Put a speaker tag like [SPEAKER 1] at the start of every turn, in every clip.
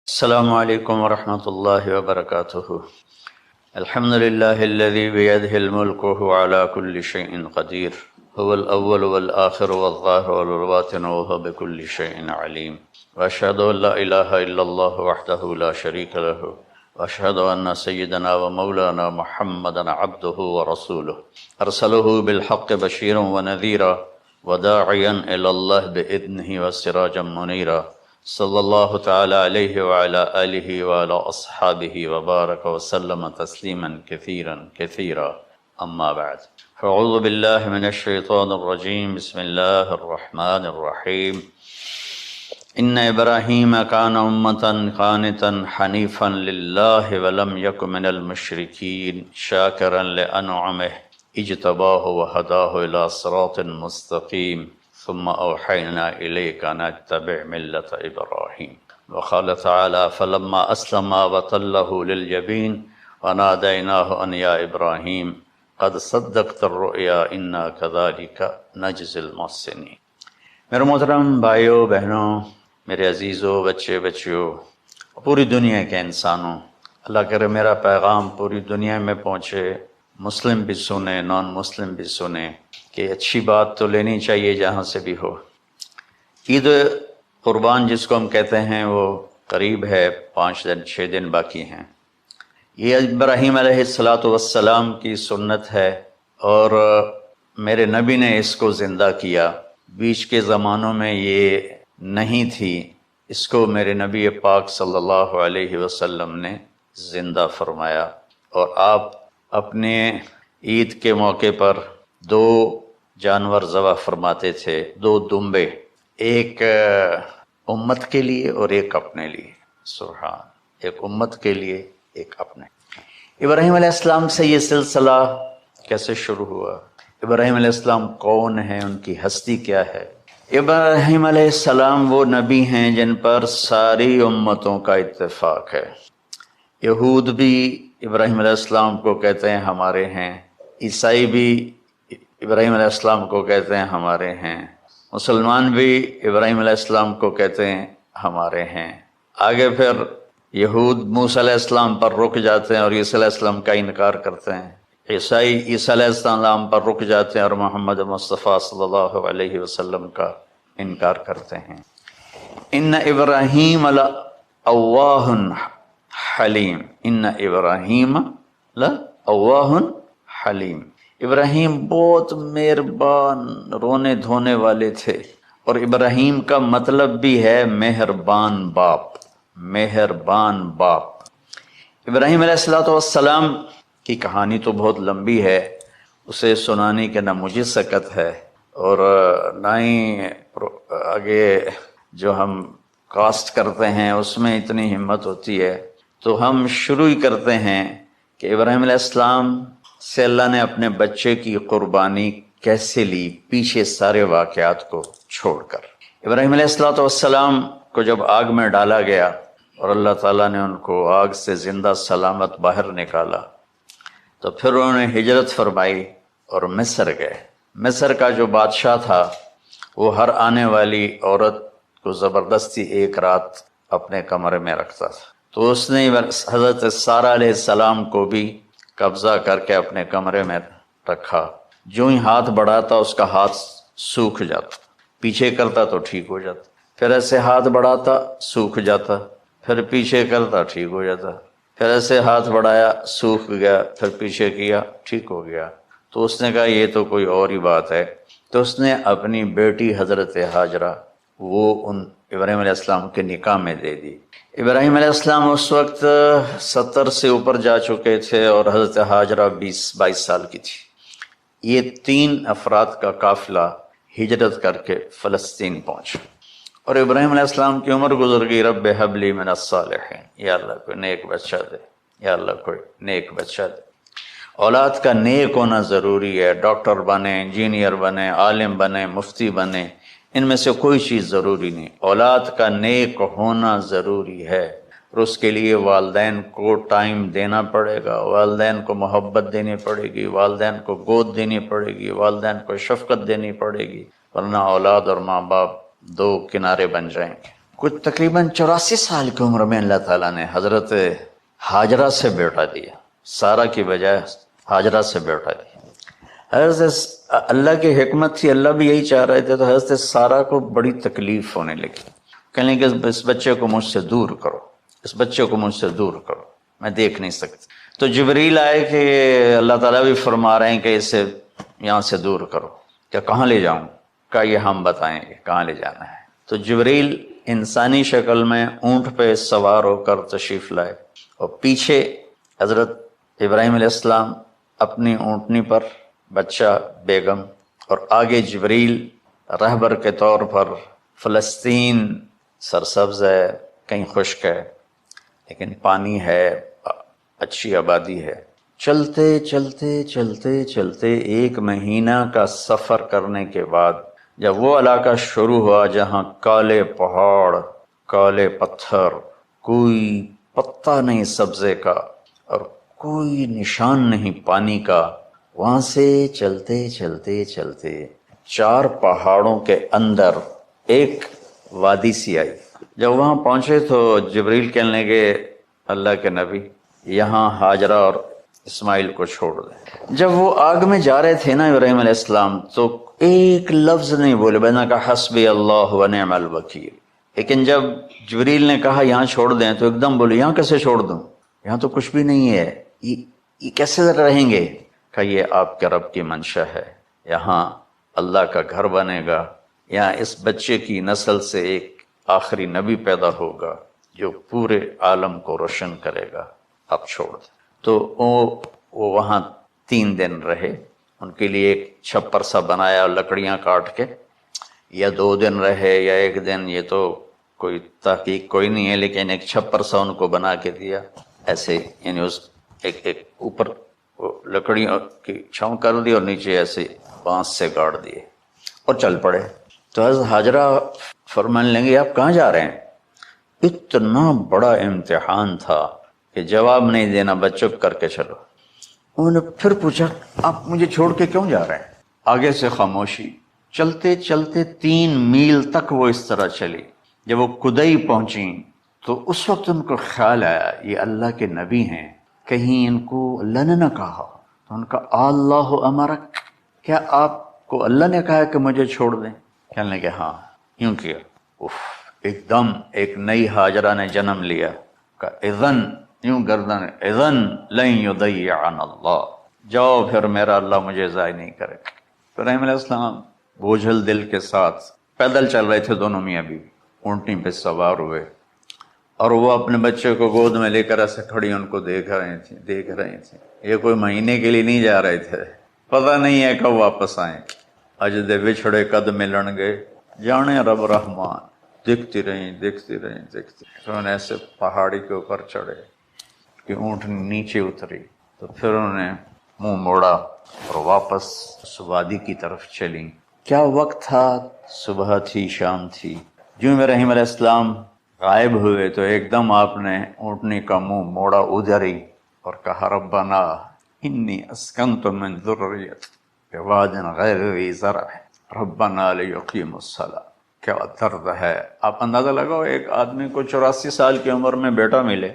[SPEAKER 1] السلام علیکم ورحمۃ اللہ وبرکاتہ۔ الحمد للہ الذی بیدہ الملک وهو علی کل شیء قدیر، هو الاول والآخر والظاہر والباطن وهو بكل شیء علیم، واشهد ان لا الہ الا اللہ وحدہ لا شریک لہ، واشهد ان سیدنا ومولانا محمدا عبدہ ورسولہ، ارسلہ بالحق بشیرا ونذیرا وداعیا الی اللہ باذنہ وسراجا منیرا، صلی اللہ تعالی علیہ وعلی آلہ وعلی اصحابہ وبارک وسلم تسلیما کثیرا کثیرا، اما بعد فاعوذ باللہ من الشیطان الرجیم، بسم اللہ الرحمن الرحیم۔ ان ابراہیم کان امۃ قانتا حنیفا للہ ولم یک من المشرکین شاکرا لانعمہ اجتباہ وہداہ الی صراط مستقیم، ثم اوحینا الیک ان اتبع ملۃ ابراہیم، وقال تعالی فلما اسلم وتلہ للجبین ونادیناہ ان یا ابراہیم قد صدقت الرؤیا انا کذلک نجزی المحسنین۔ میرے محترم بھائیوں بہنوں، میرے عزیزوں، بچے بچیوں، پوری دنیا کے انسانوں، اللہ کرے میرا پیغام پوری دنیا میں پہنچے، مسلم بھی سنیں، نان مسلم بھی سنیں، کہ اچھی بات تو لینی چاہیے جہاں سے بھی ہو۔ عید قربان جس کو ہم کہتے ہیں وہ قریب ہے، 5 دن 6 دن باقی ہیں۔ یہ ابراہیم علیہ السلام کی سنت ہے اور میرے نبی نے اس کو زندہ کیا۔ بیچ کے زمانوں میں یہ نہیں تھی، اس کو میرے نبی پاک صلی اللہ علیہ وسلم نے زندہ فرمایا، اور آپ اپنے عید کے موقع پر 2 جانور ذبح فرماتے تھے، 2 دمبے، ایک امت کے لیے اور ایک اپنے لیے۔ سبحان، ایک امت کے لیے، ایک اپنے۔ ابراہیم علیہ السلام سے یہ سلسلہ کیسے شروع ہوا؟ ابراہیم علیہ السلام کون ہیں؟ ان کی ہستی کیا ہے؟ ابراہیم علیہ السلام وہ نبی ہیں جن پر ساری امتوں کا اتفاق ہے۔ یہود بھی ابراہیم علیہ السلام کو کہتے ہیں ہمارے ہیں، عیسائی بھی ابراہیم علیہ السلام کو کہتے ہیں ہمارے ہیں، مسلمان بھی ابراہیم علیہ السلام کو کہتے ہیں ہمارے ہیں۔ آگے پھر یہود موسیٰ علیہ السلام پر رک جاتے ہیں اور عیسیٰ علیہ السلام کا انکار کرتے ہیں، عیسائی عیسیٰ علیہ السلام پر رک جاتے ہیں اور محمد مصطفیٰ صلی اللہ علیہ وسلم کا انکار کرتے ہیں۔ ان ابراہیم لأواہ حلیم، ان ابراہیم لأواہ حلیم، ابراہیم بہت مہربان، رونے دھونے والے تھے، اور ابراہیم کا مطلب بھی ہے مہربان باپ، مہربان باپ۔ ابراہیم علیہ السلام کی کہانی تو بہت لمبی ہے، اسے سنانے کی نہ مجھے سکت ہے اور نہ ہی آگے جو ہم کاسٹ کرتے ہیں اس میں اتنی ہمت ہوتی ہے، تو ہم شروع ہی کرتے ہیں کہ ابراہیم علیہ السلام سے اللہ نے اپنے بچے کی قربانی کیسے لی، پیچھے سارے واقعات کو چھوڑ کر۔ ابراہیم علیہ السلام کو جب آگ میں ڈالا گیا اور اللہ تعالیٰ نے ان کو آگ سے زندہ سلامت باہر نکالا، تو پھر انہوں نے ہجرت فرمائی اور مصر گئے۔ مصر کا جو بادشاہ تھا وہ ہر آنے والی عورت کو زبردستی ایک رات اپنے کمرے میں رکھتا تھا، تو اس نے حضرت سارہ علیہ السلام کو بھی قبضہ کر کے اپنے کمرے میں رکھا۔ جو ہی ہاتھ بڑھاتا اس کا ہاتھ سوکھ جاتا، پیچھے کرتا تو ٹھیک ہو جاتا، پھر ایسے ہاتھ بڑھاتا سوکھ جاتا، پھر پیچھے کرتا ٹھیک ہو جاتا، پھر ایسے ہاتھ بڑھایا سوکھ گیا، پھر پیچھے کیا ٹھیک ہو گیا۔ تو اس نے کہا یہ تو کوئی اور ہی بات ہے، تو اس نے اپنی بیٹی حضرت ہاجرہ وہ ان ابراہیم علیہ السلام کے نکاح میں دے دی۔ ابراہیم علیہ السلام اس وقت 70 سے اوپر جا چکے تھے اور حضرت ہاجرہ 22 سال کی تھی۔ یہ 3 افراد کا قافلہ ہجرت کر کے فلسطین پہنچا، اور ابراہیم علیہ السلام کی عمر گزر گئی۔ رب ہب لی من الصالحین، یا اللہ کوئی نیک بچہ دے، یا اللہ کوئی نیک بچہ دے۔ اولاد کا نیک ہونا ضروری ہے، ڈاکٹر بنے، انجینئر بنے، عالم بنے، مفتی بنے، ان میں سے کوئی چیز ضروری نہیں، اولاد کا نیک ہونا ضروری ہے، اور اس کے لیے والدین کو ٹائم دینا پڑے گا، والدین کو محبت دینی پڑے گی، والدین کو گود دینی پڑے گی، والدین کو شفقت دینی پڑے گی، ورنہ اولاد اور ماں باپ 2 کنارے بن جائیں گے۔ کچھ تقریباً 84 سال کی عمر میں اللہ تعالیٰ نے حضرت ہاجرہ سے بیٹا دیا، سارہ کی بجائے ہاجرہ سے بیٹا دیا۔ حضرت اللہ کی حکمت تھی، اللہ بھی یہی چاہ رہے تھے، تو حضرت سارہ کو بڑی تکلیف ہونے لگی، کہنے کہ اس بچے کو مجھ سے دور کرو، اس بچے کو مجھ سے دور کرو، میں دیکھ نہیں سکتی۔ تو جبریل آئے کہ اللہ تعالیٰ بھی فرما رہے ہیں کہ اسے یہاں سے دور کرو، کہ کہاں لے جاؤں؟ کہ یہ ہم بتائیں گے کہاں لے جانا ہے۔ تو جبریل انسانی شکل میں اونٹ پہ سوار ہو کر تشریف لائے، اور پیچھے حضرت ابراہیم علیہ السلام اپنی اونٹنی پر، بچہ بیگم، اور آگے جبریل رہبر کے طور پر۔ فلسطین سرسبز ہے، کہیں خشک ہے لیکن پانی ہے، اچھی آبادی ہے۔ چلتے چلتے چلتے چلتے 1 مہینہ کا سفر کرنے کے بعد جب وہ علاقہ شروع ہوا جہاں کالے پہاڑ، کالے پتھر، کوئی پتا نہیں سبزے کا اور کوئی نشان نہیں پانی کا، وہاں سے چلتے چلتے چلتے 4 پہاڑوں کے اندر ایک وادی سی آئی۔ جب وہاں پہنچے تو جبریل کہنے لگے اللہ کے نبی یہاں ہاجرہ اور اسماعیل کو چھوڑ دیں۔ جب وہ آگ میں جا رہے تھے نا ابراہیم علیہ السلام، تو ایک لفظ نہیں بولے، بنا کہا حسبی اللہ ونعم الوکیل۔ لیکن جب جبریل نے کہا یہاں چھوڑ دیں تو ایک دم بولے یہاں کیسے چھوڑ دوں، یہاں تو کچھ بھی نہیں ہے، یہ کیسے رہیں گے؟ کہ یہ آپ کے رب کی منشا ہے، یہاں اللہ کا گھر بنے گا، یہاں اس بچے کی نسل سے ایک آخری نبی پیدا ہوگا جو پورے عالم کو روشن کرے گا، آپ چھوڑ دیں۔ تو وہ وہاں 3 دن رہے، ان کے لیے ایک چھپر سا بنایا لکڑیاں کاٹ کے، یا 2 دن رہے یا 1 دن، یہ تو کوئی تحقیق کوئی نہیں ہے، لیکن ایک چھپر سا ان کو بنا کے دیا ایسے، یعنی اس ایک اوپر لکڑیوں کی چھاؤں کر دی اور نیچے ایسے بانس سے گاڑ دیے اور چل پڑے۔ تو حضرت ہاجرہ فرمانے لگے آپ کہاں جا رہے ہیں؟ اتنا بڑا امتحان تھا کہ جواب نہیں دینا، بس چپ کر کے چلو۔ انہوں نے پھر پوچھا آپ مجھے چھوڑ کے کیوں جا رہے ہیں؟ آگے سے خاموشی۔ چلتے چلتے 3 میل تک وہ اس طرح چلی۔ جب وہ کدئی پہنچی تو اس وقت ان کو خیال آیا یہ اللہ کے نبی ہیں، کہیں ان کو اللہ نے نہ کہا۔ تو ان کا اللہ امرک، کیا آپ کو اللہ نے کہا کہ مجھے چھوڑ دیں؟ کہنے لگے ہاں، یوں کیا۔ ایک دم ایک نئی ہاجرہ نے جنم لیا، کہ اذن، یوں گردن، اذن لن یضیعنا اللہ، جاؤ پھر میرا اللہ مجھے ضائع نہیں کرے۔ ابراہیم علیہ السلام بوجھل دل کے ساتھ پیدل چل رہے تھے، دونوں میاں بیوی اونٹنی پہ سوار ہوئے، اور وہ اپنے بچے کو گود میں لے کر ایسے کھڑی ان کو دیکھ رہی تھی۔ یہ کوئی مہینے کے لیے نہیں جا رہے تھے، پتہ نہیں ہے کب واپس آئیں۔ اج دے بچھڑے قد ملن گے، جانے رب رحمان۔ دیکھتی رہیں انہوں نے ایسے پہاڑی کے اوپر چڑھے کہ اونٹ نیچے اتری، تو پھر انہوں نے منہ موڑا اور واپس اس وادی کی طرف چلی۔ کیا وقت تھا، صبح تھی شام تھی۔ جو ابراہیم علیہ السلام غائب ہوئے تو ایک دم آپ نے اونٹنی کا منہ موڑا ادھر ہی اور کہا ربنا انی اسکنت من ذریتی بواد غیر ذی زرع ربنا لیقیموا الصلاۃ۔ کیا درد ہے! آپ اندازہ لگاؤ، ایک آدمی کو 84 سال کی عمر میں بیٹا ملے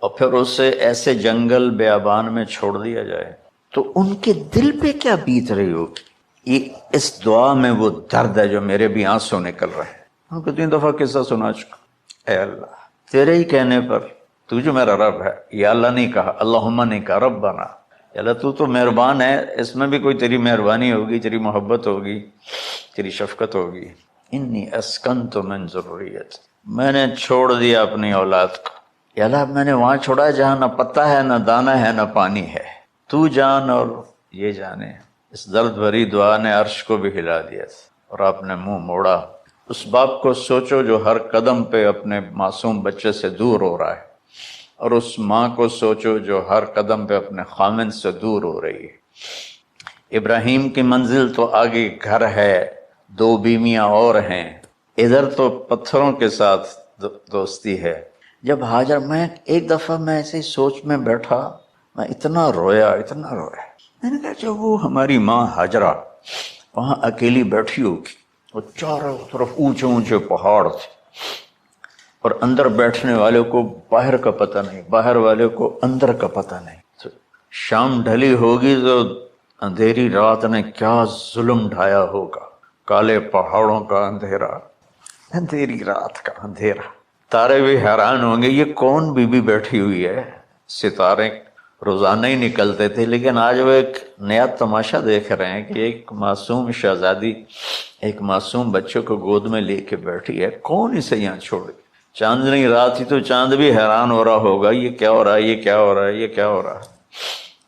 [SPEAKER 1] اور پھر اسے ایسے جنگل بیابان میں چھوڑ دیا جائے، تو ان کے دل پہ کیا بیت رہی ہوگی۔ یہ اس دعا میں وہ درد ہے جو میرے بھی آنسو نکل رہے ہیں۔ ان کو 3 دفعہ قصہ سنا چکا۔ اے اللہ، تیرے ہی کہنے پر، تو جو میرا رب ہے، یا اللہ نہیں کہا، اللہم نہیں کہا، ربنا، یا اللہ تو مہربان ہے، اس میں بھی کوئی تیری مہربانی ہوگی، تیری محبت ہوگی، تیری شفقت ہوگی۔ انی اسکنت من ذریتی، میں نے چھوڑ دیا اپنی اولاد کو، یا اللہ میں نے وہاں چھوڑا ہے جہاں نہ پتا ہے، نہ دانا ہے، نہ پانی ہے، تو جان اور یہ جانے۔ اس درد بھری دعا نے عرش کو بھی ہلا دیا تھا، اور آپ نے منہ موڑا۔ اس باپ کو سوچو جو ہر قدم پہ اپنے معصوم بچے سے دور ہو رہا ہے، اور اس ماں کو سوچو جو ہر قدم پہ اپنے خامن سے دور ہو رہی ہے۔ ابراہیم کی منزل تو آگے گھر ہے، 2 بیویاں اور ہیں، ادھر تو پتھروں کے ساتھ دوستی ہے۔ جب ہاجر، میں ایک دفعہ میں ایسے سوچ میں بیٹھا، میں اتنا رویا۔ میں نے کہا جب وہ ہماری ماں ہاجرہ وہاں اکیلی بیٹھی ہوگی، وہ چاروں طرف اونچے اونچے پہاڑ تھے، اور اندر بیٹھنے والے کو باہر کا پتہ نہیں، باہر والے کو اندر کا پتہ نہیں۔ تو شام ڈھلی ہوگی تو اندھیری رات نے کیا ظلم ڈھایا ہوگا، کالے پہاڑوں کا اندھیرا، اندھیری رات کا اندھیرا۔ تارے بھی حیران ہوں گے یہ کون بی بی بیٹھی ہوئی ہے۔ ستارے روزانہ ہی نکلتے تھے، لیکن آج وہ ایک نیا تماشا دیکھ رہے ہیں کہ ایک معصوم شہزادی ایک معصوم بچے کو گود میں لے کے بیٹھی ہے، کون اسے یہاں چھوڑے؟ چاندنی رات ہی تو چاند بھی حیران ہو رہا ہوگا، یہ کیا ہو رہا ہے، یہ کیا ہو رہا ہے، یہ کیا ہو رہا ہے۔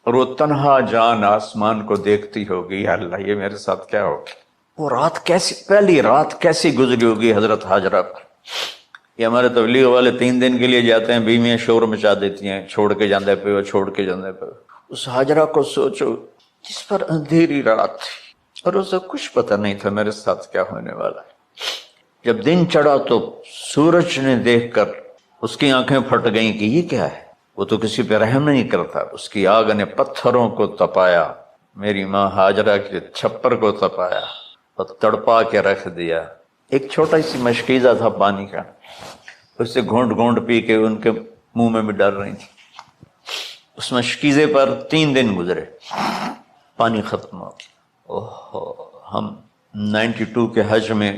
[SPEAKER 1] اور وہ تنہا جان آسمان کو دیکھتی ہوگی، یا اللہ یہ میرے ساتھ کیا ہوگی۔ وہ رات کیسی، پہلی رات کیسی گزری ہوگی حضرت ہاجرہ پر۔ یہ ہمارے تبلیغ والے 3 دن کے لیے جاتے ہیں، بیویاں شور مچا دیتی ہیں، چھوڑ کے جاندے پہ ہو، چھوڑ کے جاندے پہ ہو۔ اس ہاجرہ کو سوچو جس پر اندھیری رات تھی اور اسے کچھ پتہ نہیں تھا میرے ساتھ کیا ہونے والا ہے۔ جب دن چڑھا تو سورج نے دیکھ کر اس کی آنکھیں پھٹ گئیں کہ یہ کیا ہے۔ وہ تو کسی پہ رحم نہیں کرتا، اس کی آگ نے پتھروں کو تپایا، میری ماں ہاجرہ کے چھپر کو تپایا اور تڑپا کے رکھ دیا۔ ایک چھوٹا سی مشکیزہ تھا پانی کا، اسے گھونٹ گھونٹ پی کے ان کے منہ میں بھی ڈال رہی تھی۔ اس مشکیزے پر 3 دن گزرے، پانی ختم ہو گیا۔ اوہو، ہم 92 کے حج میں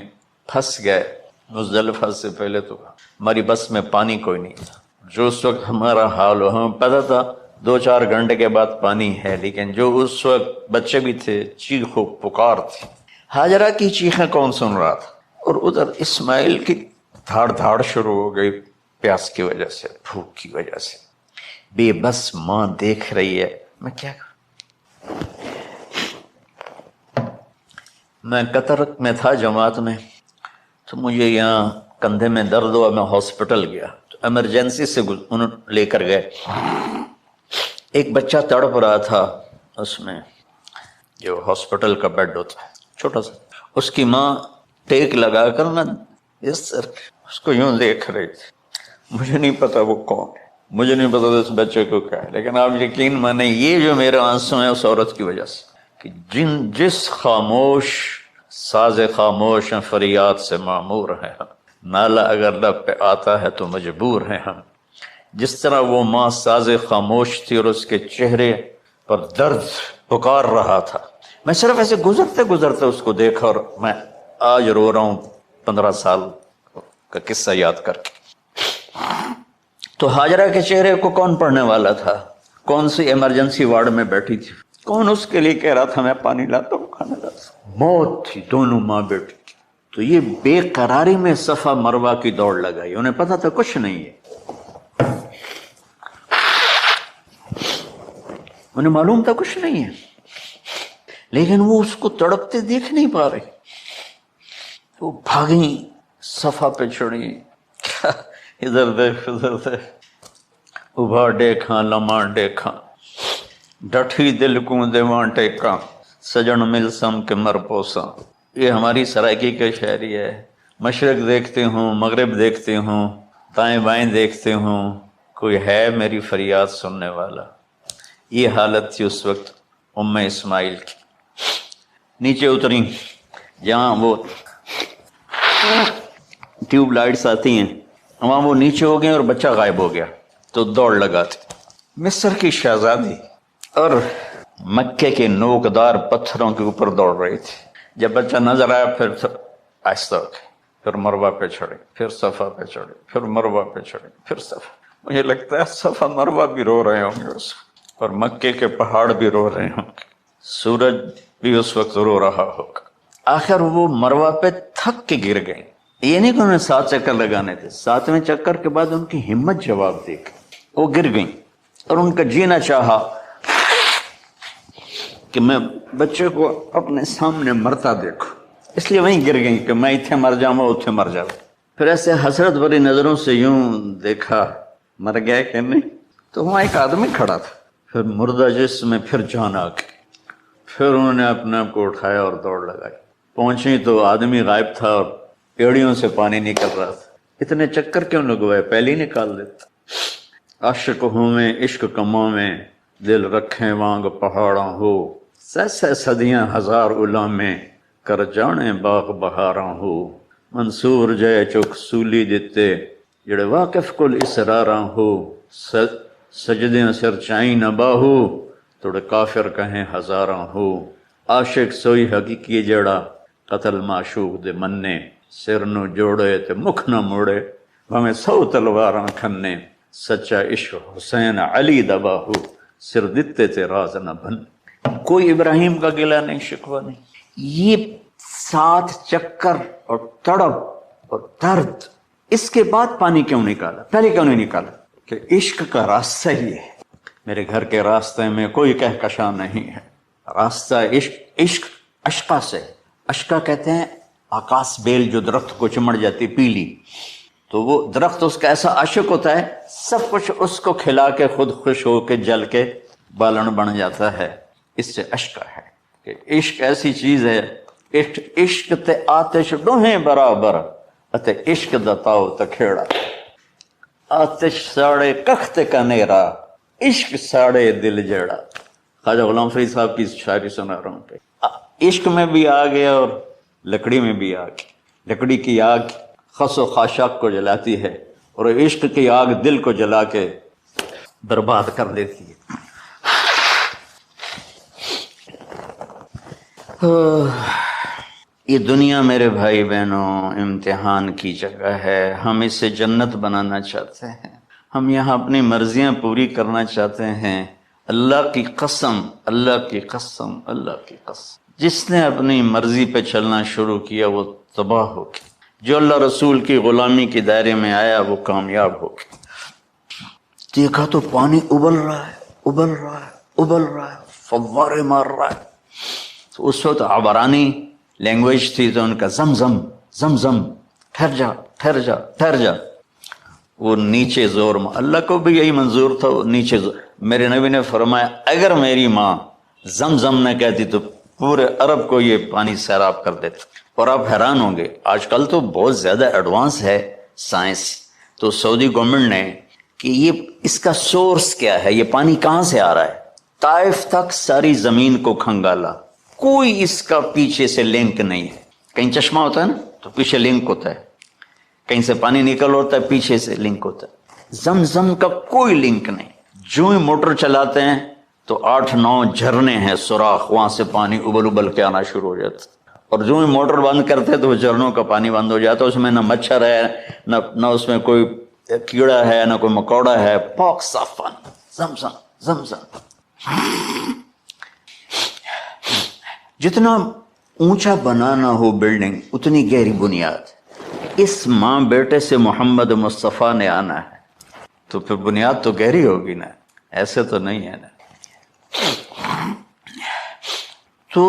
[SPEAKER 1] پھنس گئے، مزدلفہ سے پہلے تو ہماری بس میں پانی کوئی نہیں تھا۔ جو اس وقت ہمارا حال ہو، ہمیں پتہ تھا 2-4 گھنٹے کے بعد پانی ہے، لیکن جو اس وقت بچے بھی تھے، چیخ و پکار تھی۔ ہاجرہ کی چیخیں کون سن رہا تھا؟ اور ادھر اسماعیل کی دھاڑ دھاڑ شروع ہو گئی، پیاس کی وجہ سے، بھوک کی وجہ سے۔ بے بس ماں دیکھ رہی ہے، میں کیا کروں؟ میں قطر میں تھا جماعت میں، تو مجھے یہاں کندھے میں درد ہوا، میں ہاسپٹل گیا تو ایمرجنسی سے انہوں لے کر گئے۔ ایک بچہ تڑپ رہا تھا، اس میں جو ہاسپٹل کا بیڈ ہوتا ہے چھوٹا سا، اس کی ماں ٹیک لگا کر نا اس کو یوں دیکھ رہی تھی۔ مجھے نہیں پتا وہ کون ہے، مجھے نہیں پتا اس بچے کو کیا ہے، لیکن آپ یقین مانیں یہ جو میرے آنسو ہیں اس عورت کی وجہ سے، کہ جس خاموش ساز خاموش فریاد سے معمور ہیں ہم، نالہ اگر لب پہ آتا ہے تو مجبور ہیں ہم۔ جس طرح وہ ماں ساز خاموش تھی اور اس کے چہرے پر درد پکار رہا تھا، میں صرف ایسے گزرتے گزرتے اس کو دیکھا اور میں آج رو رہا ہوں 15 سال کا قصہ یاد کر کے۔ تو ہاجرہ کے چہرے کو کون پڑھنے والا تھا؟ کون سی ایمرجنسی وارڈ میں بیٹھی تھی؟ کون اس کے لیے کہہ رہا تھا میں پانی لاتا ہوں، کھانا لاتا ہوں؟ موت تھی دونوں ماں بیٹی کی۔ تو یہ بے قراری میں صفا مروہ کی دوڑ لگائی، انہیں پتا تھا کچھ نہیں ہے، انہیں معلوم تھا کچھ نہیں ہے، لیکن وہ اس کو تڑپتے دیکھ نہیں پا رہے۔ وہ بھاگیں، صفا پہ چڑھی، ادھر دیکھ ادھر دیکھ، ابھا دیکھاں لماں دیکھاں، ڈٹھی دل کو دیواں ٹیکاں، سجن مل سم کے مر پوساں۔ یہ ہماری سرائکی کے شاعری ہے۔ مشرق دیکھتے ہوں، مغرب دیکھتے ہوں، دائیں بائیں دیکھتے ہوں، کوئی ہے میری فریاد سننے والا۔ یہ حالت تھی اس وقت ام اسماعیل کی۔ نیچے اتری، جہاں وہ ٹیوب لائٹس آتی ہیں وہاں وہ نیچے ہو گئے اور بچہ غائب ہو گیا، تو دوڑ لگاتے۔ مصر کی شہزادی اور مکے کے نوکدار پتھروں کے اوپر دوڑ رہی تھی۔ جب بچہ نظر آیا پھر آہستہ ہو گئی، پھر مروہ پہ چڑھے، پھر صفا پہ چڑھے، پھر مروہ پہ چڑھے، پھر صفا۔ مجھے لگتا ہے صفا مروہ بھی رو رہے ہوں گے اس وقت، اور مکے کے پہاڑ بھی رو رہے ہوں گے، سورج بھی اس وقت رو رہا ہوگا۔ آخر وہ مروہ پہ تھک کے گر گئے۔ یہ نہیں کہ انہیں 7 چکر لگانے تھے، 7ویں چکر کے بعد ان کی ہمت جواب دے گئی، وہ گر گئیں اور ان کا جینا چاہا کہ میں بچے کو اپنے سامنے مرتا دیکھوں، اس لیے وہیں گر گئیں کہ میں اتنے مر جاؤں اتنے مر جاؤں۔ پھر ایسے حسرت بھری نظروں سے یوں دیکھا مر گیا کہ نہیں، تو وہاں ایک آدمی کھڑا تھا۔ پھر مردہ جسم میں پھر جان آ گئی، پھر انہوں نے اپنے آپ کو اٹھایا اور دوڑ لگائی۔ پہنچی تو آدمی غائب تھا اور پیڑیوں سے پانی نکل رہا تھا۔ اتنے چکر کیوں لگوائے، پہلے ہی نکال دیتا۔ عاشق ہوں میں عشق کماں میں، دل رکھیں وانگ پہاڑاں ہو، سہ صدیاں ہزار الاں میں، کر جانے باغ بہاراں ہو، منصور جے چک سولی دتے، جڑے واقف کل اسراراں ہو سجدیں سر چائیں نہ باہو توڑے کافر کہیں ہزاراں ہو عاشق سوئی حقیقی جڑا قتل معشوق دے مننے سر نو جوڑے تے مکھ نہ موڑے ہمیں 100 تلواراں کھنے سچا عشق حسین علی دا باہو سر دتے تے راز نہ بن۔ کوئی ابراہیم کا گلہ نہیں، شکوہ نہیں۔ یہ 7 چکر اور تڑپ اور درد، اس کے بعد پانی کیوں نکالا؟ پہلے کیوں نہیں نکالا؟ کہ عشق کا راستہ ہی ہے۔ میرے گھر کے راستے میں کوئی کہکشاں نہیں ہے، راستہ عشق اشقا سے۔ اشقا کہتے ہیں آکاش بیل جو درخت کو چمڑ جاتی پیلی، تو وہ درخت اس کا ایسا عاشق ہوتا ہے، سب کچھ اس کو کھلا کے خود خوش ہو کے جل کے بالن بن جاتا ہے۔ اس سے اشقا ہے کہ عشق ایسی چیز ہے، عشق تے آتش ڈوہیں برابر اتے عشق دا تاؤ تکھیڑا، آتش ساڑے کخت کا نیرا عشق ساڑے دل جیڑا۔ خواجہ غلام فرید صاحب کی شاعری سنا رہا ہوں پہ، عشق میں بھی آ گیا اور لکڑی میں بھی آ گیا۔ لکڑی کی آگ خس و خاشاک کو جلاتی ہے اور عشق کی آگ دل کو جلا کے برباد کر دیتی ہے۔ یہ دنیا میرے بھائی بہنوں امتحان کی جگہ ہے۔ ہم اسے جنت بنانا چاہتے ہیں، ہم یہاں اپنی مرضیاں پوری کرنا چاہتے ہیں۔ اللہ کی قسم، اللہ کی قسم، اللہ کی قسم، جس نے اپنی مرضی پہ چلنا شروع کیا وہ تباہ ہو گیا۔ جو اللہ رسول کی غلامی کے دائرے میں آیا وہ کامیاب ہو گیا۔ دیکھا تو پانی ابل رہا ہے، ابل رہا ہے، ابل رہا ہے، فوارے مار رہا ہے۔ تو اس وقت عبرانی لینگویج تھی تو ان کا زمزم زمزم، ٹھہر جا ٹھہر جا ٹھہر جا۔ وہ نیچے زور میں، اللہ کو بھی یہی منظور تھا، وہ نیچے زور۔ میرے نبی نے فرمایا اگر میری ماں زمزم نہ کہتی تو پورے عرب کو یہ پانی سیراب کر دیتا۔ اور آپ حیران ہوں گے، آج کل تو بہت زیادہ ایڈوانس ہے سائنس، تو سعودی گورنمنٹ نے کہ یہ اس کا سورس کیا ہے، یہ پانی کہاں سے آ رہا ہے، طائف تک ساری زمین کو کھنگالا، کوئی اس کا پیچھے سے لنک نہیں ہے۔ کہیں چشمہ ہوتا ہے نا تو پیچھے لنک ہوتا ہے، کہیں سے پانی نکل ہوتا ہے پیچھے سے لنک ہوتا ہے۔ زمزم کا کوئی لنک نہیں۔ جو ہی موٹر چلاتے ہیں تو 8-9 جھرنے ہیں سوراخ، وہاں سے پانی ابل ابل کے آنا شروع ہو جاتا ہے، اور جو ہی موٹر بند کرتے تو وہ جھرنوں کا پانی بند ہو جاتا ہے۔ اس میں نہ مچھر ہے، نہ اس میں کوئی کیڑا ہے، نہ کوئی مکوڑا ہے، پاک صاف پانی، زمزم زمزم۔ جتنا اونچا بنانا ہو بلڈنگ اتنی گہری بنیاد۔ اس ماں بیٹے سے محمد مصطفیٰ نے آنا ہے تو پھر بنیاد تو گہری ہوگی نا، ایسے تو نہیں ہے نا۔ تو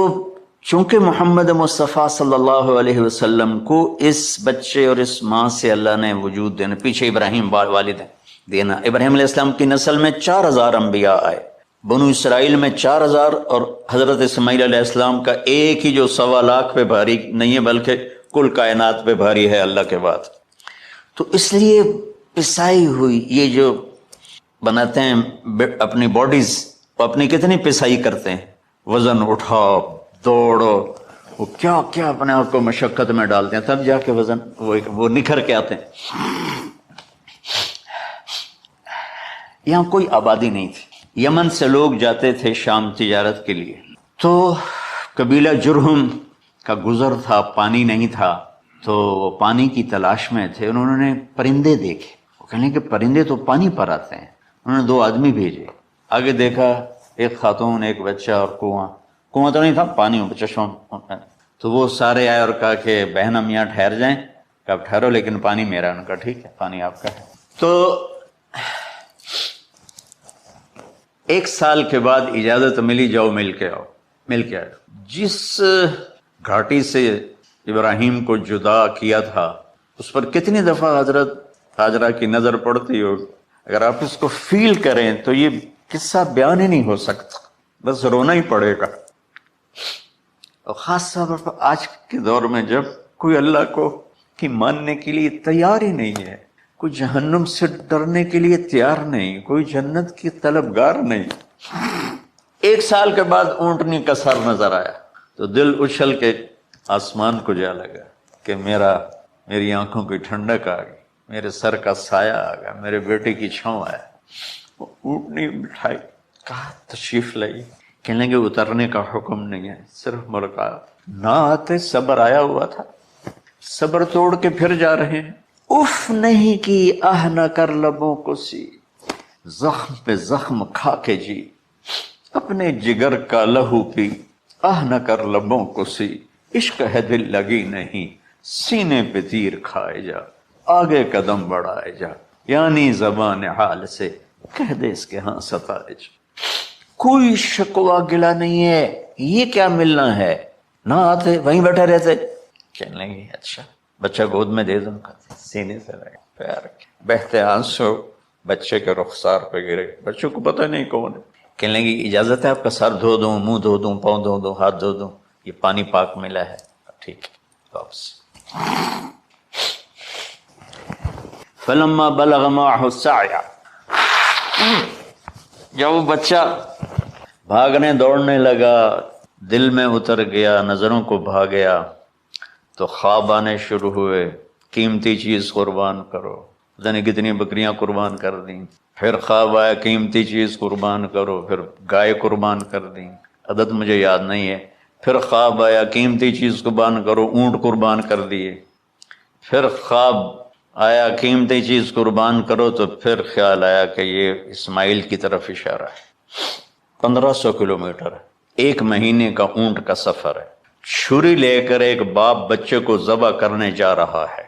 [SPEAKER 1] چونکہ محمد مصطفیٰ صلی اللہ علیہ وسلم کو اس بچے اور اس ماں سے اللہ نے وجود دینا، پیچھے ابراہیم والد دینا، ابراہیم علیہ السلام کی نسل میں 4000 انبیاء آئے، بنو اسرائیل میں 4000، اور حضرت اسماعیل علیہ السلام کا ایک ہی جو 1.25 لاکھ پہ بھاری نہیں ہے بلکہ کل کائنات پہ بھاری ہے اللہ کے بعد۔ تو اس لیے پسائی ہوئی یہ جو بناتے ہیں اپنی باڈیز، وہ اپنی کتنی پسائی کرتے ہیں، وزن اٹھاؤ دوڑو، وہ کیا کیا اپنے آپ کو مشقت میں ڈالتے ہیں، تب جا کے وزن وہ نکھر کے آتے ہیں۔ یہاں کوئی آبادی نہیں تھی، یمن سے لوگ جاتے تھے شام تجارت کے لیے، تو قبیلہ جرہم کا گزر تھا، پانی نہیں تھا، تو وہ پانی کی تلاش میں تھے۔ انہوں نے پرندے دیکھے، وہ کہنے کہ پرندے تو پانی پر آتے ہیں۔ انہوں نے 2 آدمی بھیجے، آگے دیکھا ایک خاتون ایک بچہ اور کنواں تو نہیں تھا، پانی چشمہ۔ تو وہ سارے آئے اور کہا کہ بہن ہم یہاں ٹھہر جائیں، کہ آپ ٹھہرو لیکن پانی میرا۔ ان کا ٹھیک ہے، پانی آپ کا ہے۔ تو 1 سال کے بعد اجازت ملی، جاؤ مل کے آؤ، مل کے آئے۔ جس گھاٹی سے ابراہیم کو جدا کیا تھا اس پر کتنی دفعہ حضرت ہاجرہ کی نظر پڑتی ہو، اگر آپ اس کو فیل کریں تو یہ قصہ بیان ہی نہیں ہو سکتا، بس رونا ہی پڑے گا۔ اور خاص طور پر آج کے دور میں جب کوئی اللہ کو کی ماننے کے لیے تیار ہی نہیں ہے، کوئی جہنم سے ڈرنے کے لیے تیار نہیں، کوئی جنت کی طلبگار نہیں۔ 1 سال کے بعد اونٹنی کا سر نظر آیا تو دل اچھل کے آسمان کو جا لگا کہ میری آنکھوں کی ٹھنڈک آ گئی، میرے سر کا سایہ آ گیا، میرے بیٹے کی چھاؤں آیا، وہ اونٹنی بٹھائی، کہا تشریف لائی، کہنے لگے اترنے کا حکم نہیں ہے، صرف ملاقات، نہ آتے صبر آیا ہوا تھا، صبر توڑ کے پھر جا رہے ہیں، اف نہیں کی آہ نہ کر لبوں کو سی، زخم پہ زخم کھا کے جی، اپنے جگر کا لہو پی، آہ نہ کر لبوں کو سی، عشق ہے دل لگی نہیں، سینے پہ تیر کھائے جا، آگے قدم بڑھائے جا، یعنی زبان حال سے کہہ دے اس کے ہاں ستائے جا، کوئی شکوہ گلا نہیں ہے، یہ کیا ملنا ہے، نہ آتے وہیں بیٹھے رہتے، کہنے لگے اچھا بچہ گود میں دے دوں، سینے سے لگے پیار کے بہتے آنسو بچے کے رخسار پہ گرے، بچوں کو پتہ نہیں کون ہے، کہنے لگی اجازت ہے آپ کا سر دھو دوں، منہ دھو دوں، پاؤں دھو دوں، ہاتھ دھو دوں، یہ پانی پاک ملا ہے، ٹھیک ہے واپس۔ فلما بلغ معه السعی، جب وہ بچہ بھاگنے دوڑنے لگا، دل میں اتر گیا، نظروں کو بھا گیا، تو خواب آنے شروع ہوئے، قیمتی چیز قربان کرو، پتہ نہیں کتنی بکریاں قربان کر دیں، پھر خواب آیا قیمتی چیز قربان کرو، پھر گائے قربان کر دیں، عدد مجھے یاد نہیں ہے، پھر خواب آیا قیمتی چیز قربان کرو، اونٹ قربان کر دیے، پھر خواب آیا قیمتی چیز قربان کرو، تو پھر خیال آیا کہ یہ اسماعیل کی طرف اشارہ ہے، 1500 کلومیٹر ہے، 1 مہینے کا اونٹ کا سفر ہے، چھری لے کر ایک باپ بچے کو ذبح کرنے جا رہا ہے،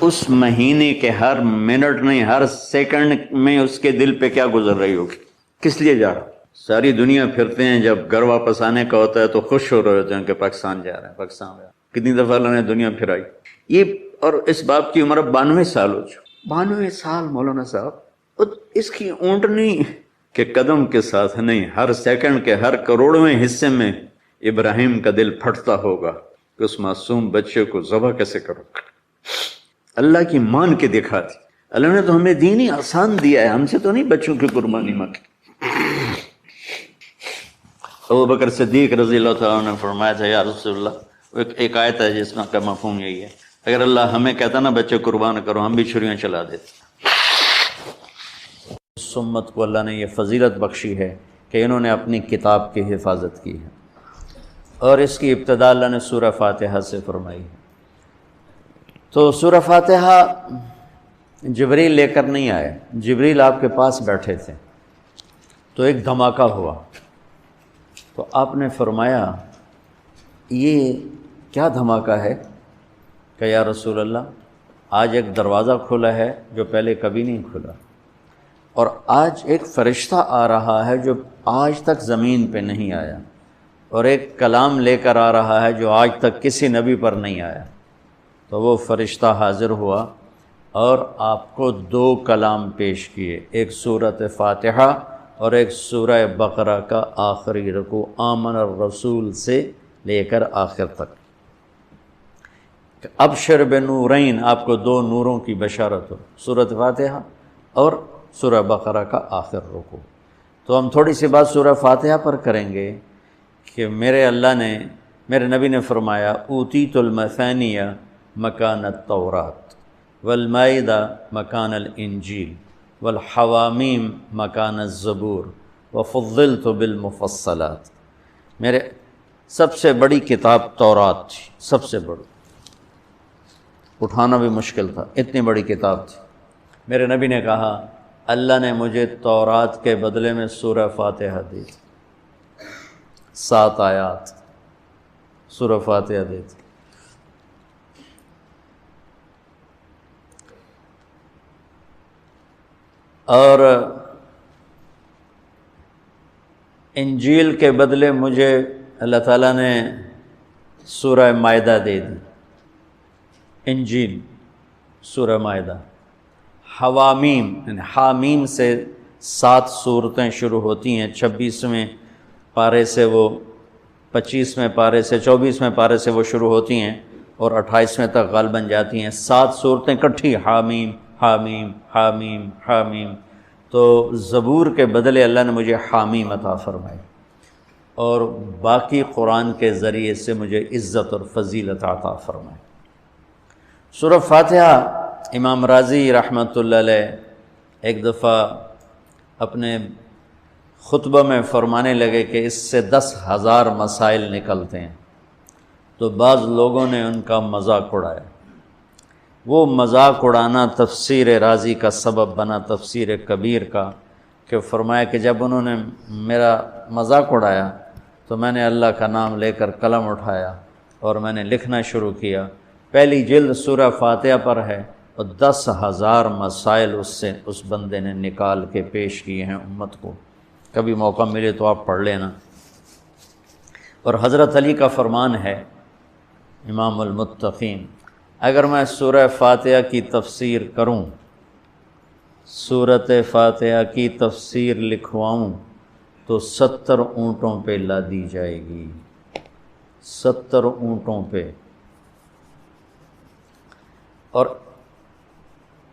[SPEAKER 1] اس مہینے کے ہر منٹ نہیں ہر سیکنڈ میں اس کے دل پہ کیا گزر رہی ہوگی، کس لیے جا رہا، ساری دنیا پھرتے ہیں، جب گھر واپس آنے کا ہوتا ہے تو خوش ہو رہے ہوتے ہیں کہ پاکستان جا رہے ہیں، پاکستان جا رہے ہیں، کتنی دفعہ اللہ نے دنیا پھرائی، یہ اور اس باپ کی عمر 92 سال ہو چکی، 92 سال مولانا صاحب، اور اس کی اونٹنی کے قدم کے ساتھ نہیں، ہر سیکنڈ کے ہر کروڑویں حصے میں ابراہیم کا دل پھٹتا ہوگا کہ اس معصوم بچے کو ذبح کیسے کرو، اللہ کی مان کے دکھا دی، اللہ نے تو ہمیں دین ہی آسان دیا ہے، ہم سے تو نہیں بچوں کی قربانی مانگی۔ ابوبکر صدیق رضی اللہ تعالیٰ نے فرمایا تھا یا رسول اللہ، ایک آیت ہے جس میں کا مفہوم یہی ہے، اگر اللہ ہمیں کہتا نا بچے قربان کرو، ہم بھی چھریاں چلا دیتے۔ اس امت کو اللہ نے یہ فضیلت بخشی ہے کہ انہوں نے اپنی کتاب کی حفاظت کی ہے، اور اس کی ابتدا اللہ نے سورہ فاتحہ سے فرمائی ہے۔ تو سورہ فاتحہ جبریل لے کر نہیں آئے، جبریل آپ کے پاس بیٹھے تھے، تو ایک دھماکہ ہوا، تو آپ نے فرمایا یہ کیا دھماکہ ہے کہ یا رسول اللہ آج ایک دروازہ کھلا ہے جو پہلے کبھی نہیں کھلا، اور آج ایک فرشتہ آ رہا ہے جو آج تک زمین پہ نہیں آیا، اور ایک کلام لے کر آ رہا ہے جو آج تک کسی نبی پر نہیں آیا۔ تو وہ فرشتہ حاضر ہوا اور آپ کو 2 کلام پیش کیے، ایک سورۃ فاتحہ اور ایک سورہ بقرہ کا آخری رکوع، آمن الرسول سے لے کر آخر تک، ابشر بنورین، آپ کو 2 نوروں کی بشارت ہو، سورۃ فاتحہ اور سورہ بقرہ کا آخر رکوع۔ تو ہم تھوڑی سی بات سورہ فاتحہ پر کریں گے کہ میرے نبی نے فرمایا اوتیت المثانیہ مکان التورات والمائدہ مکان الانجیل والحوامیم مکان الزبور وفضلت بالمفصلات، میرے سب سے بڑی کتاب تورات تھی، سب سے بڑی، اٹھانا بھی مشکل تھا، اتنی بڑی کتاب تھی۔ میرے نبی نے کہا اللہ نے مجھے تورات کے بدلے میں سورہ فاتحہ دی، 7 آیات سورہ فاتحہ دی تھی۔ اور انجیل کے بدلے مجھے اللہ تعالیٰ نے سورہ مائدہ دے دی، انجیل سورہ مائدہ۔ حوامیم یعنی حامیم سے 7 سورتیں شروع ہوتی ہیں، 26ویں پارے سے وہ 25ویں پارے سے 24ویں پارے سے وہ شروع ہوتی ہیں اور 28ویں تک غالباً جاتی ہیں، 7 سورتیں کٹھی، حامیم حامیم حامیم حامیم۔ تو زبور کے بدلے اللہ نے مجھے حامیم عطا فرمائی، اور باقی قرآن کے ذریعے سے مجھے عزت اور فضیلت عطا فرمائی۔ سورہ فاتحہ امام راضی رحمۃ اللہ علیہ ایک دفعہ اپنے خطبہ میں فرمانے لگے کہ اس سے 10,000 مسائل نکلتے ہیں، تو بعض لوگوں نے ان کا مذاق اڑایا۔ وہ مذاق اڑانا تفسیر رازی کا سبب بنا، تفسیر کبیر کا، کہ فرمایا کہ جب انہوں نے میرا مذاق اڑایا تو میں نے اللہ کا نام لے کر قلم اٹھایا اور میں نے لکھنا شروع کیا۔ پہلی جلد سورہ فاتحہ پر ہے اور 10,000 مسائل اس بندے نے نکال کے پیش کیے ہیں امت کو۔ کبھی موقع ملے تو آپ پڑھ لینا۔ اور حضرت علی کا فرمان ہے، امام المتقین، اگر میں سورہ فاتحہ کی تفسیر کروں، سورۃ فاتحہ کی تفسیر لکھواؤں تو 70 اونٹوں پہ لادی جائے گی، 70 اونٹوں پہ۔ اور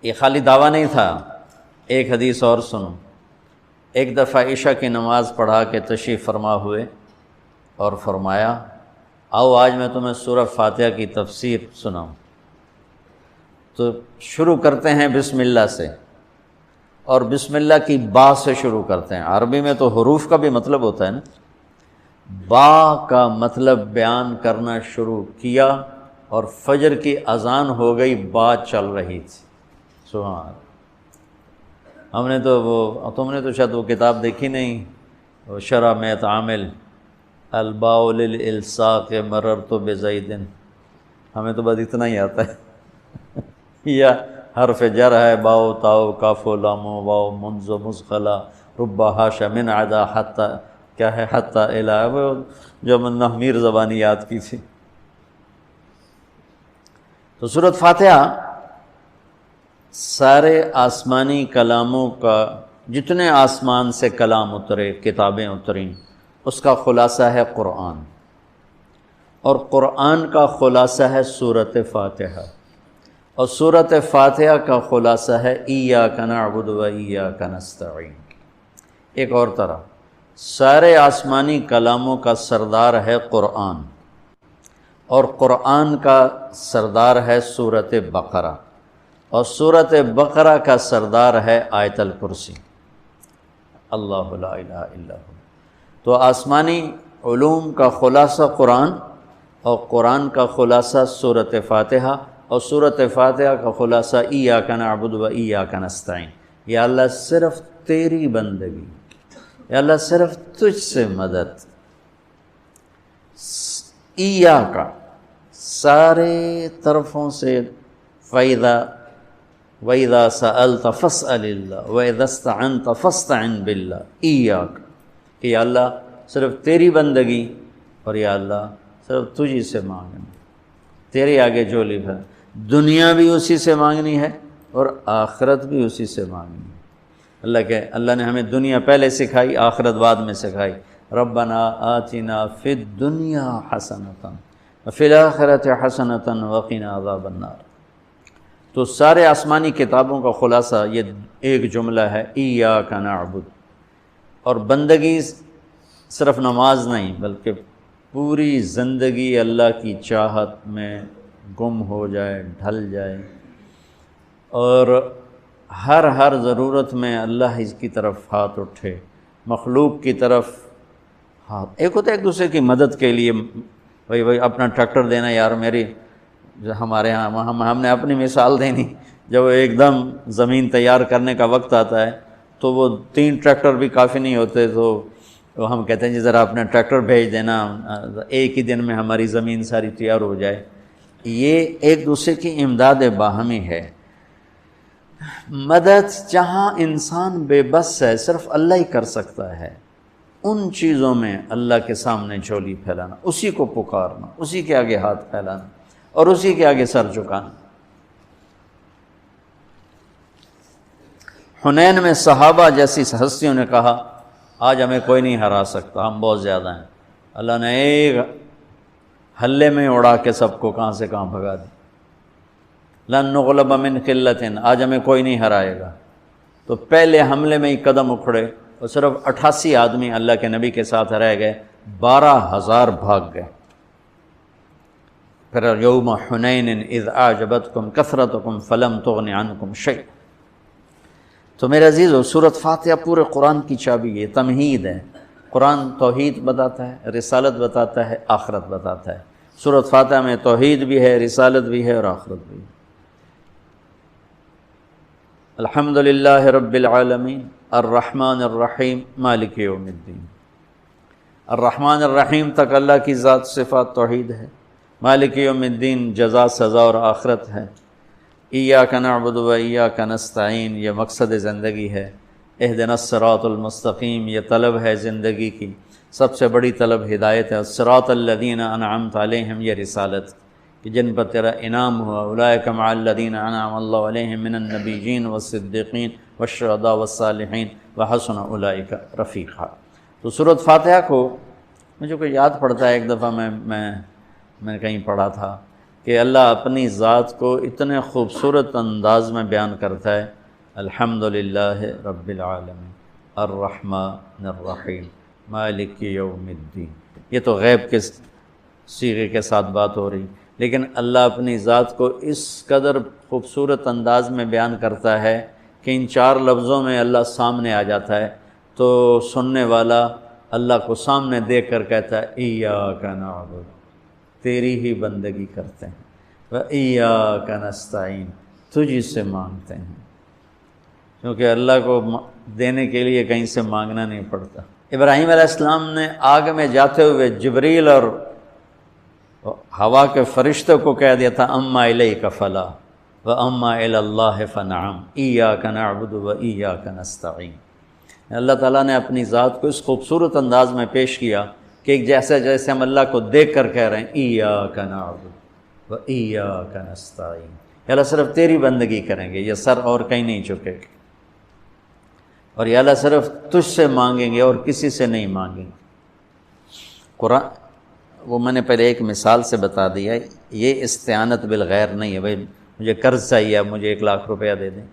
[SPEAKER 1] یہ خالی دعویٰ نہیں تھا، ایک حدیث اور سنو۔ ایک دفعہ عشاء کی نماز پڑھا کے تشریف فرما ہوئے اور فرمایا، آؤ آج میں تمہیں سورہ فاتحہ کی تفسیر سناؤں۔ تو شروع کرتے ہیں بسم اللہ سے، اور بسم اللہ کی با سے شروع کرتے ہیں۔ عربی میں تو حروف کا بھی مطلب ہوتا ہے نا، با کا مطلب بیان کرنا شروع کیا اور فجر کی اذان ہو گئی، با چل رہی تھی۔ سبحان، ہم نے تو تم نے تو شاید وہ کتاب دیکھی نہیں، وہ شرح میت عامل الباء للالصاق مررت بزید، ہمیں تو بس اتنا ہی آتا ہے۔ یا حرف جر ہے، باؤ تاؤ کاف و لام و واؤ منز و مسخلا ربا حاشا من عدا حتی، کیا ہے حتی الہ، وہ جو من میر زبانی یاد کی تھی۔ تو سورۃ فاتحہ سارے آسمانی کلاموں کا، جتنے آسمان سے کلام اترے، کتابیں اتریں، اس کا خلاصہ ہے قرآن، اور قرآن کا خلاصہ ہے سورۃ فاتحہ، اور سورۃ فاتحہ کا خلاصہ ہے ایاک نعبد و ایاک نستعین۔ ایک اور طرح، سارے آسمانی کلاموں کا سردار ہے قرآن، اور قرآن کا سردار ہے سورۃ بقرہ، اور سورۃ بقرہ کا سردار ہے آیت الکرسی، اللہ لا الہ الا ہو۔ تو آسمانی علوم کا خلاصہ قرآن، اور قرآن کا خلاصہ سورۃ فاتحہ، اور سورۃ فاتحہ کا خلاصہ ایاک نعبد و ایاک نستعین۔ یا اللہ صرف تیری بندگی، یا اللہ صرف تجھ سے مدد، ایاک سارے طرفوں سے، وَإِذَا سَأَلْتَ فَاسْأَلِ اللَّهَ وَإِذَا اسْتَعَنْتَ فَاسْتَعِنْ بِاللَّهِ ایاک، کہ یا اللہ صرف تیری بندگی، اور یا اللہ صرف تجھی سے مانگنا، تیرے آگے جھولی بھر، دنیا بھی اسی سے مانگنی ہے اور آخرت بھی اسی سے مانگنی ہے۔ اللہ نے ہمیں دنیا پہلے سکھائی، آخرت بعد میں سکھائی۔ ربنا آتنا فی الدنیا حسنۃ وفی الآخرۃ حسنۃ وقنا عذاب النار۔ تو سارے آسمانی کتابوں کا خلاصہ یہ ایک جملہ ہے، ایاک نعبد۔ اور بندگی صرف نماز نہیں، بلکہ پوری زندگی اللہ کی چاہت میں گم ہو جائے، ڈھل جائے، اور ہر ضرورت میں اللہ کی طرف ہاتھ اٹھے، مخلوق کی طرف ہاتھ۔ ایک ہوتا ہے ایک دوسرے کی مدد کے لیے، بھائی اپنا ٹریکٹر دینا، یار میری ہمارے ہاں ہم نے اپنی مثال دینی، جب ایک دم زمین تیار کرنے کا وقت آتا ہے تو وہ 3 ٹریکٹر بھی کافی نہیں ہوتے، تو ہم کہتے ہیں جی ذرا اپنا ٹریکٹر بھیج دینا، ایک ہی دن میں ہماری زمین ساری تیار ہو جائے۔ یہ ایک دوسرے کی امداد باہمی ہے۔ مدد جہاں انسان بے بس ہے، صرف اللہ ہی کر سکتا ہے، ان چیزوں میں اللہ کے سامنے جھولی پھیلانا، اسی کو پکارنا، اسی کے آگے ہاتھ پھیلانا اور اسی کے آگے سر جھکانا۔ حنین میں صحابہ جیسی ہستیوں نے کہا آج ہمیں کوئی نہیں ہرا سکتا، ہم بہت زیادہ ہیں۔ اللہ نے ایک حلے میں اڑا کے سب کو کہاں سے کہاں بھگا دی۔ لن نغلب من قلۃ، آج ہمیں کوئی نہیں ہرائے گا۔ تو پہلے حملے میں ہی قدم اکھڑے اور صرف 88 آدمی اللہ کے نبی کے ساتھ رہ گئے، 12,000 بھاگ گئے۔ پھر یوم حنین اذ اعجبتکم کثرتکم فلم تغن عنکم شیء۔ تو میرے عزیزو، سورۃ فاتحہ پورے قرآن کی چابی ہے، تمہید ہے۔ قرآن توحید بتاتا ہے، رسالت بتاتا ہے، آخرت بتاتا ہے۔ سورۃ فاتحہ میں توحید بھی ہے، رسالت بھی ہے اور آخرت بھی ہے۔ الحمدللہ رب العالمین الرحمن الرحیم مالک یوم الدین۔ الرحمن الرحیم تک اللہ کی ذات صفات توحید ہے، مالک یوم الدین جزا سزا اور آخرت ہے، ایاک نعبد و ایاک نستعین یہ مقصد زندگی ہے، اہدنا الصراط المستقیم یہ طلب ہے زندگی کی، سب سے بڑی طلب ہدایت ہے، الصراط الذین انعمت علیہم یہ رسالت کہ جن پر تیرا انعام ہوا، اولئک مع الذین انعم اللہ علیہم من النبیین والصدیقین والشہداء والصالحین وحسن اولئک رفیقا۔ تو سورۃ فاتحہ کو مجھے کوئی یاد پڑتا ہے، ایک دفعہ میں نے کہیں پڑھا تھا کہ اللہ اپنی ذات کو اتنے خوبصورت انداز میں بیان کرتا ہے، الحمدللہ رب العالمین الرحمن الرحیم مالک یوم الدین۔ یہ تو غیب کے صیغے کے ساتھ بات ہو رہی، لیکن اللہ اپنی ذات کو اس قدر خوبصورت انداز میں بیان کرتا ہے کہ ان چار لفظوں میں اللہ سامنے آ جاتا ہے، تو سننے والا اللہ کو سامنے دیکھ کر کہتا ہے ایاک نعبد، تیری ہی بندگی کرتے ہیں، وایاک نستعین تجھ سے مانگتے ہیں، کیونکہ اللہ کو دینے کے لیے کہیں سے مانگنا نہیں پڑتا۔ ابراہیم علیہ السلام نے آگ میں جاتے ہوئے جبریل اور ہوا کے فرشتوں کو کہہ دیا تھا اما الیک فلا واما الی اللہ فنعم ایاک نعبد وایاک نستعین۔ اللہ تعالیٰ نے اپنی ذات کو اس خوبصورت انداز میں پیش کیا کہ جیسے ہم اللہ کو دیکھ کر کہہ رہے ہیں ایاک نعبد وایاک نستعین، اللہ صرف تیری بندگی کریں گے، یہ سر اور کہیں نہیں جھکے گا، اور یا اللہ صرف تجھ سے مانگیں گے اور کسی سے نہیں مانگیں گے۔ قرآن وہ میں نے پہلے ایک مثال سے بتا دیا، یہ استعانت بالغیر نہیں ہے، بھائی مجھے قرض چاہیے اب مجھے 1,00,000 روپیہ دے دیں،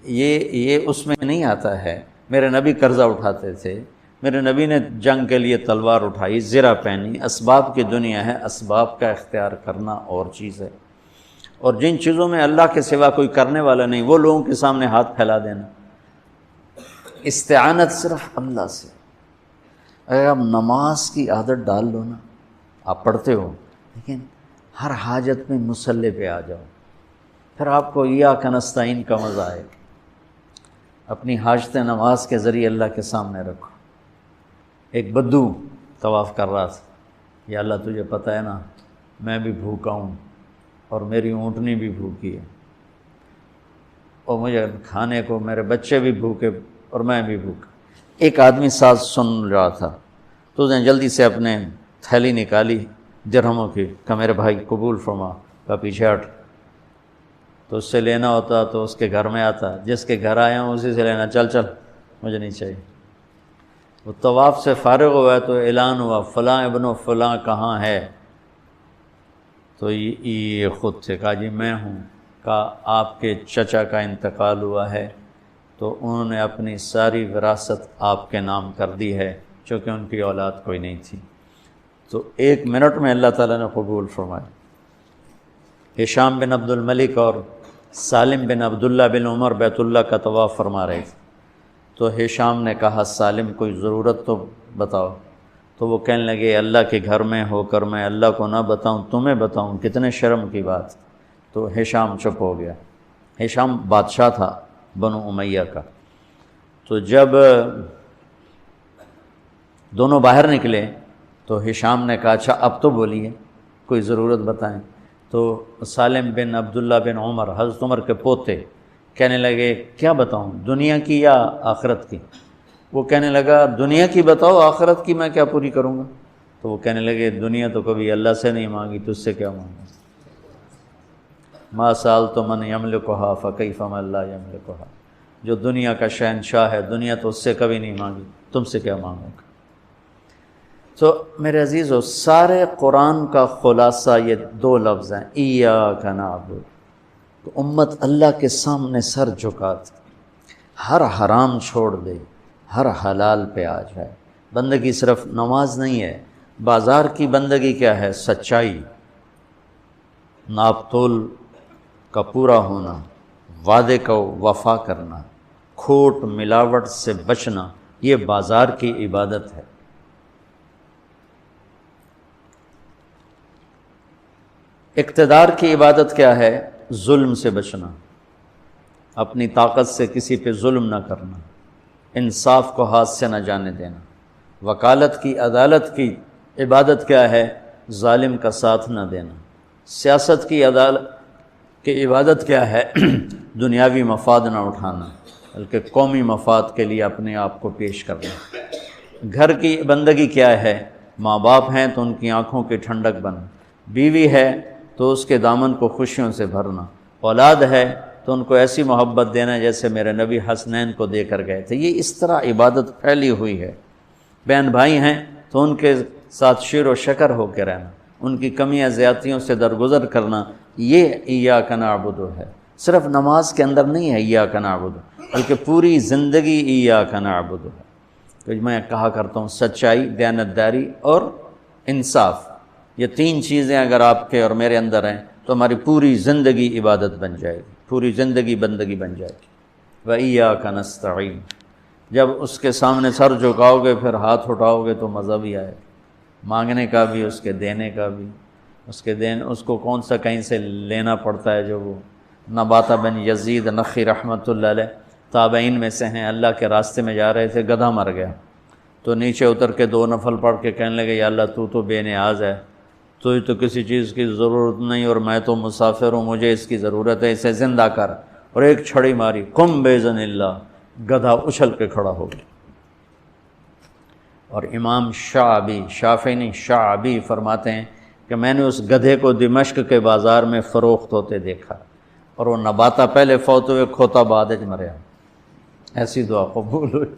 [SPEAKER 1] یہ اس میں نہیں آتا ہے۔ میرے نبی قرضہ اٹھاتے تھے، میرے نبی نے جنگ کے لیے تلوار اٹھائی، زرہ پہنی، اسباب کی دنیا ہے، اسباب کا اختیار کرنا اور چیز ہے، اور جن چیزوں میں اللہ کے سوا کوئی کرنے والا نہیں وہ لوگوں کے سامنے ہاتھ پھیلا دینا۔ استعانت صرف اللہ سے۔ اگر آپ نماز کی عادت ڈال لو نا، آپ پڑھتے ہو لیکن ہر حاجت میں مصلی پہ آ جاؤ، پھر آپ کو ایاک نستعین کا مزہ آئے گا۔ اپنی حاجت نماز کے ذریعے اللہ کے سامنے رکھو۔ ایک بدو طواف کر رہا تھا، یا اللہ تجھے پتہ ہے نا میں بھی بھوکا ہوں اور میری اونٹنی بھی بھوکی ہے، اور مجھے کھانے کو میرے بچے بھی بھوکے اور میں بھی بھوکا۔ ایک آدمی ساتھ سن رہا تھا تو اس نے جلدی سے اپنے تھیلی نکالی درہموں کی کہ میرے بھائی قبول فرما، کا پیچھے ہٹ، تو اس سے لینا ہوتا تو اس کے گھر میں آتا، جس کے گھر آیا ہوں اسی سے لینا، چل مجھے نہیں چاہیے۔ وہ طواف سے فارغ ہوا تو اعلان ہوا فلاں ابن و فلاں کہاں ہے، تو یہ خود سے کہا جی میں ہوں، کہا آپ کے چچا کا انتقال ہوا ہے تو انہوں نے اپنی ساری وراثت آپ کے نام کر دی ہے، چونکہ ان کی اولاد کوئی نہیں تھی۔ تو 1 منٹ میں اللہ تعالیٰ نے قبول فرمایا۔ ہشام بن عبد الملک اور سالم بن عبداللہ بن عمر بیت اللہ کا طواف فرما رہے تھے، تو ہشام نے کہا سالم کوئی ضرورت تو بتاؤ، تو وہ کہنے لگے اللہ کے گھر میں ہو کر میں اللہ کو نہ بتاؤں تمہیں بتاؤں، کتنے شرم کی بات۔ تو ہشام چپ ہو گیا۔ ہشام بادشاہ تھا بنو امیہ کا۔ تو جب دونوں باہر نکلے تو ہشام نے کہا اچھا اب تو بولیے، کوئی ضرورت بتائیں۔ تو سالم بن عبداللہ بن عمر، حضرت عمر کے پوتے، کہنے لگے کیا بتاؤں، دنیا کی یا آخرت کی؟ وہ کہنے لگا دنیا کی بتاؤ، آخرت کی میں کیا پوری کروں گا؟ تو وہ کہنے لگے دنیا تو کبھی اللہ سے نہیں مانگی، تجھ سے کیا مانگوں؟ ما سألت من یملکھا فکیف من لا یملکھا، جو دنیا کا شہنشاہ ہے، دنیا تو اس سے کبھی نہیں مانگی، تم سے کیا مانگوں گا؟ تو میرے عزیزو، سارے قرآن کا خلاصہ یہ 2 لفظ ہیں، ایاک نعبد۔ تو امت اللہ کے سامنے سر جھکاتی، ہر حرام چھوڑ دے، ہر حلال پہ آ جائے۔ بندگی صرف نماز نہیں ہے، بازار کی بندگی کیا ہے؟ سچائی، ناپ تول کا پورا ہونا، وعدے کا وفا کرنا، کھوٹ ملاوٹ سے بچنا، یہ بازار کی عبادت ہے۔ اقتدار کی عبادت کیا ہے؟ ظلم سے بچنا، اپنی طاقت سے کسی پہ ظلم نہ کرنا، انصاف کو ہاتھ سے نہ جانے دینا۔ وکالت کی، عدالت کی عبادت کیا ہے؟ ظالم کا ساتھ نہ دینا۔ سیاست کی عدالت کی عبادت کیا ہے؟ دنیاوی مفاد نہ اٹھانا، بلکہ قومی مفاد کے لیے اپنے آپ کو پیش کرنا۔ گھر کی بندگی کیا ہے؟ ماں باپ ہیں تو ان کی آنکھوں کی ٹھنڈک بننا، بیوی ہے تو اس کے دامن کو خوشیوں سے بھرنا، اولاد ہے تو ان کو ایسی محبت دینا جیسے میرے نبی حسنین کو دے کر گئے تھے۔ یہ اس طرح عبادت پھیلی ہوئی ہے۔ بہن بھائی ہیں تو ان کے ساتھ شیر و شکر ہو کے رہنا، ان کی کمیاں زیادتیوں سے درگزر کرنا، یہ ایاک نعبد ہے۔ صرف نماز کے اندر نہیں ہے ایاک نعبد، بلکہ پوری زندگی ایاک نعبد ہے۔ تو میں کہا کرتا ہوں سچائی، دیانتداری اور انصاف، یہ تین چیزیں اگر آپ کے اور میرے اندر ہیں تو ہماری پوری زندگی عبادت بن جائے گی، پوری زندگی بندگی بن جائے گی۔ وَإِيَّاكَ نَسْتَعِينُ، جب اس کے سامنے سر جھکاؤ گے پھر ہاتھ اٹھاؤ گے تو مزہ بھی آئے، مانگنے کا بھی، اس کے دینے کا بھی۔ اس کو کون سا کہیں سے لینا پڑتا ہے؟ جو وہ نباتہ بن یزید نخی رحمۃ اللہ علیہ تابعین میں سے ہیں، اللہ کے راستے میں جا رہے تھے، گدھا مر گیا تو نیچے اتر کے 2 نفل پڑھ کے کہنے لگے یا اللہ تو بے نیاز ہے، تو کسی چیز کی ضرورت نہیں، اور میں تو مسافر ہوں، مجھے اس کی ضرورت ہے، اسے زندہ کر۔ اور ایک چھڑی ماری، قم باذن اللہ، گدھا اچھل کے کھڑا ہو گیا۔ اور امام شافعی نہیں شعبی فرماتے ہیں کہ میں نے اس گدھے کو دمشق کے بازار میں فروخت ہوتے دیکھا، اور وہ نباتہ پہلے فوت ہوئے، کھوتا بعد وچ مریا۔ ایسی دعا قبول ہوئی۔